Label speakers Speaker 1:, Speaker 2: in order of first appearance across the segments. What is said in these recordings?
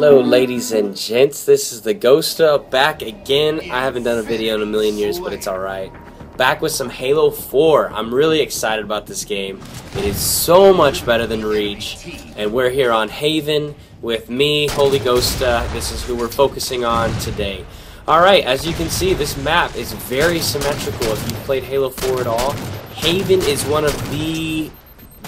Speaker 1: Hello ladies and gents, this is the Ghosta back again. I haven't done a video in a million years, but it's alright. Back with some Halo 4. I'm really excited about this game. It is so much better than Reach. And we're here on Haven with me, Holy Ghosta. This is who we're focusing on today. Alright, as you can see, this map is very symmetrical. If you've played Halo 4 at all, Haven is one of the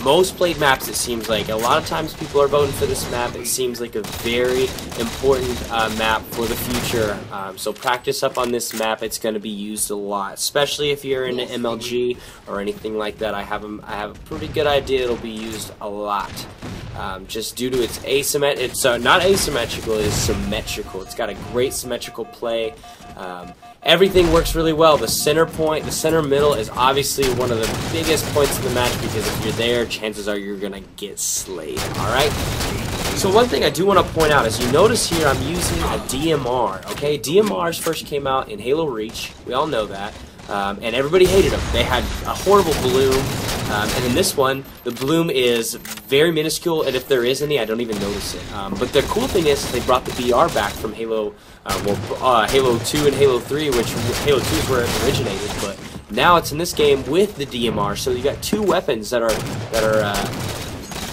Speaker 1: most played maps, it seems like. A lot of times people are voting for this map. It seems like a very important map for the future. So practice up on this map. It's going to be used a lot, especially if you're in MLG or anything like that. I have a pretty good idea it'll be used a lot. Just due to its it's not asymmetrical, it is symmetrical. It's got a great symmetrical play. Everything works really well. The center point, the center middle is obviously one of the biggest points in the match, because if you're there, chances are you're gonna get slayed. Alright? So one thing I do want to point out is, you notice here I'm using a DMR. Okay, DMRs first came out in Halo Reach. We all know that. And everybody hated them. They had a horrible bloom, and in this one, the bloom is very minuscule, and if there is any, I don't even notice it. But the cool thing is they brought the BR back from Halo, Halo 2 and Halo 3, which Halo 2 is where it originated, but now it's in this game with the DMR, so you got two weapons that are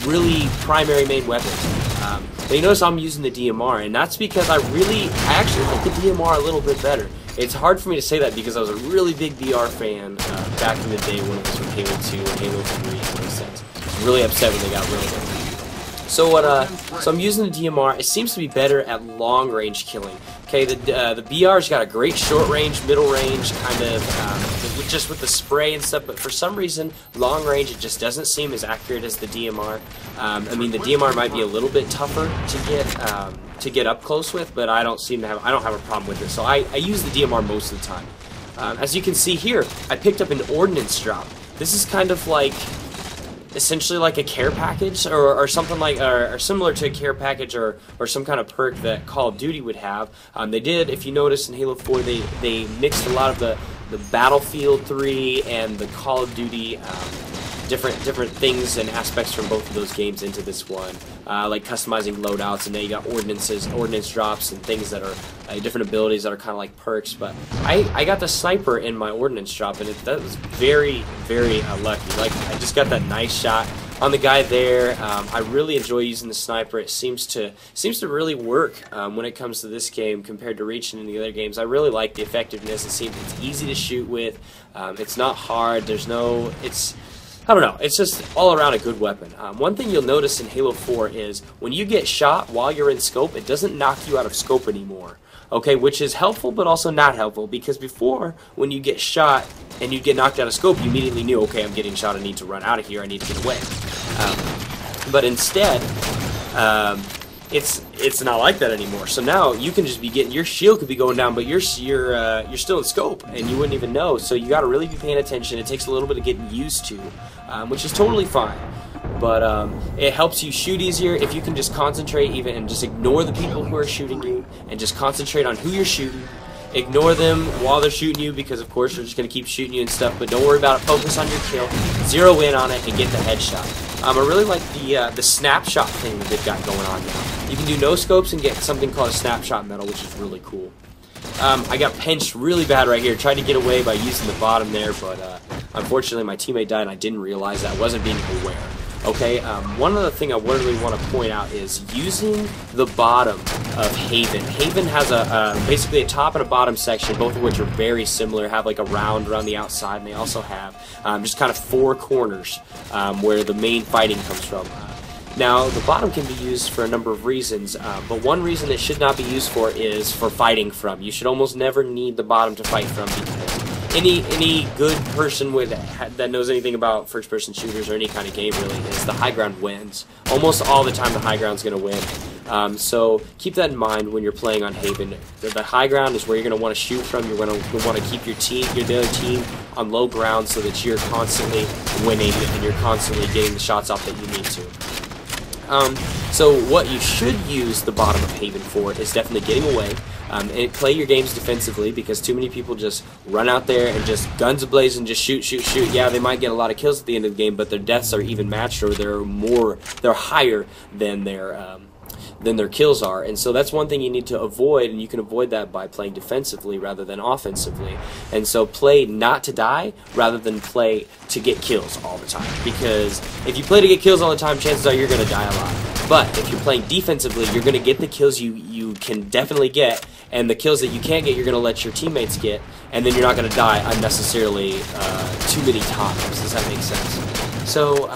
Speaker 1: really primary main weapons. But you notice I'm using the DMR, and that's because I actually like the DMR a little bit better. It's hard for me to say that because I was a really big BR fan back in the day when it was from Halo 2 and Halo 3 in those sense. I was really upset when they got rid of it. So I'm using the DMR. It seems to be better at long range killing. Okay, the BR's got a great short range, middle range, kind of just with the spray and stuff. But for some reason, long range, it just doesn't seem as accurate as the DMR. I mean, the DMR might be a little bit tougher to get up close with, but I don't have a problem with it. So I use the DMR most of the time. As you can see here, I picked up an ordnance drop. This is kind of like essentially like a care package, or something like, or similar to a care package, or some kind of perk that Call of Duty would have. They did, if you notice in Halo 4, they mixed a lot of the Battlefield 3 and the Call of Duty different things and aspects from both of those games into this one, like customizing loadouts, and then you got ordnance drops, and things that are different abilities that are kind of like perks. But I got the sniper in my ordnance drop, and that was very, very lucky. Like, I just got that nice shot on the guy there. I really enjoy using the sniper. It seems to really work when it comes to this game compared to Reach and the other games. I really like the effectiveness. It's easy to shoot with. It's not hard. I don't know, it's just all around a good weapon. One thing you'll notice in Halo 4 is when you get shot while you're in scope, it doesn't knock you out of scope anymore. Okay, which is helpful but also not helpful, because before, when you get shot and you get knocked out of scope, you immediately knew, okay, I'm getting shot, I need to run out of here, I need to get away. But instead, it's not like that anymore. So now you can just be your shield could be going down, but you're still in scope and you wouldn't even know. So you got to really be paying attention. It takes a little bit of getting used to, which is totally fine. But it helps you shoot easier if you can just concentrate and just ignore the people who are shooting you and just concentrate on who you're shooting. Ignore them while they're shooting you, because of course they're just going to keep shooting you and stuff, but don't worry about it. Focus on your kill, zero in on it, and get the headshot. I really like the snapshot thing that they've got going on now. You can do no scopes and get something called a snapshot medal, which is really cool. I got pinched really bad right here. Tried to get away by using the bottom there, but unfortunately my teammate died and I didn't realize that. I wasn't being aware. Okay, one other thing I really want to point out is using the bottom of Haven. Haven has basically a top and a bottom section, both of which are very similar, have like a round around the outside, and they also have just kind of four corners where the main fighting comes from. Now, the bottom can be used for a number of reasons, but one reason it should not be used for is for fighting from. You should almost never need the bottom to fight from, because any good person that knows anything about first-person shooters or any kind of game really is the high ground wins. Almost all the time the high ground's going to win. So keep that in mind when you're playing on Haven. The high ground is where you're going to want to shoot from. You're going to want to keep your other team on low ground so that you're constantly winning and you're constantly getting the shots off that you need to. So what you should use the bottom of Haven for is definitely getting away. And play your games defensively, because too many people just run out there and just guns ablaze and just shoot. Yeah, they might get a lot of kills at the end of the game, but their deaths are even matched, or they're higher than their than their kills are. And so that's one thing you need to avoid, and you can avoid that by playing defensively rather than offensively. And so play not to die rather than play to get kills all the time, because if you play to get kills all the time, chances are you're going to die a lot. But if you're playing defensively, you're going to get the kills you can definitely get, and the kills that you can't get, you're going to let your teammates get, and then you're not going to die unnecessarily too many times. Does that make sense? So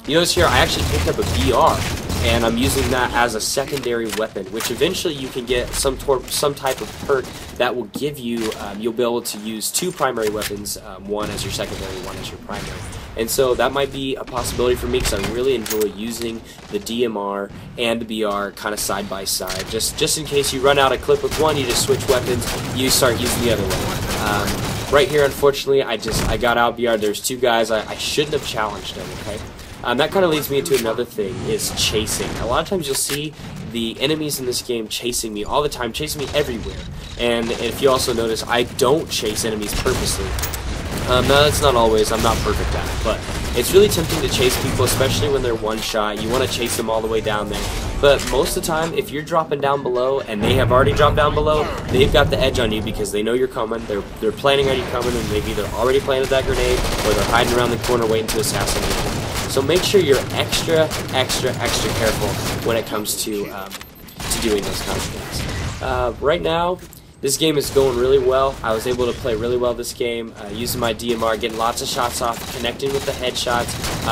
Speaker 1: you notice here I actually picked up a BR, and I'm using that as a secondary weapon, which eventually you can get some type of perk that will give you, you'll be able to use 2 primary weapons, one as your secondary, one as your primary. And so that might be a possibility for me, because I really enjoy using the DMR and the BR kind of side by side. Just in case you run out of clip with one, you just switch weapons, you start using the other one. Right here, unfortunately, I got out BR. There's 2 guys. I shouldn't have challenged them, okay? That kind of leads me into another thing, is chasing. A lot of times you'll see the enemies in this game chasing me all the time, chasing me everywhere. And if you also notice, I don't chase enemies purposely. No, that's not always. I'm not perfect at it, but it's really tempting to chase people, especially when they're one shot. You want to chase them all the way down there. But most of the time, if you're dropping down below and they have already dropped down below, they've got the edge on you because they know you're coming. They're planning on you coming, and they've either already planted that grenade or they're hiding around the corner waiting to assassinate you. So make sure you're extra careful when it comes to doing those kinds of things. Right now, this game is going really well. I was able to play really well this game, using my DMR, getting lots of shots off, connecting with the headshots.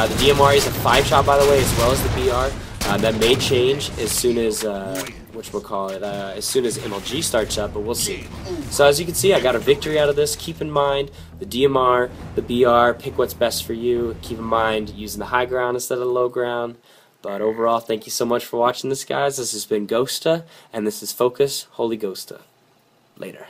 Speaker 1: The DMR is a 5-shot, by the way, as well as the BR. That may change as soon as as soon as MLG starts up, but we'll see. So as you can see, I got a victory out of this. Keep in mind the DMR, the BR, pick what's best for you. Keep in mind using the high ground instead of the low ground. But overall, thank you so much for watching this, guys. This has been Ghosta, and this is Focus Holy Ghosta. Later.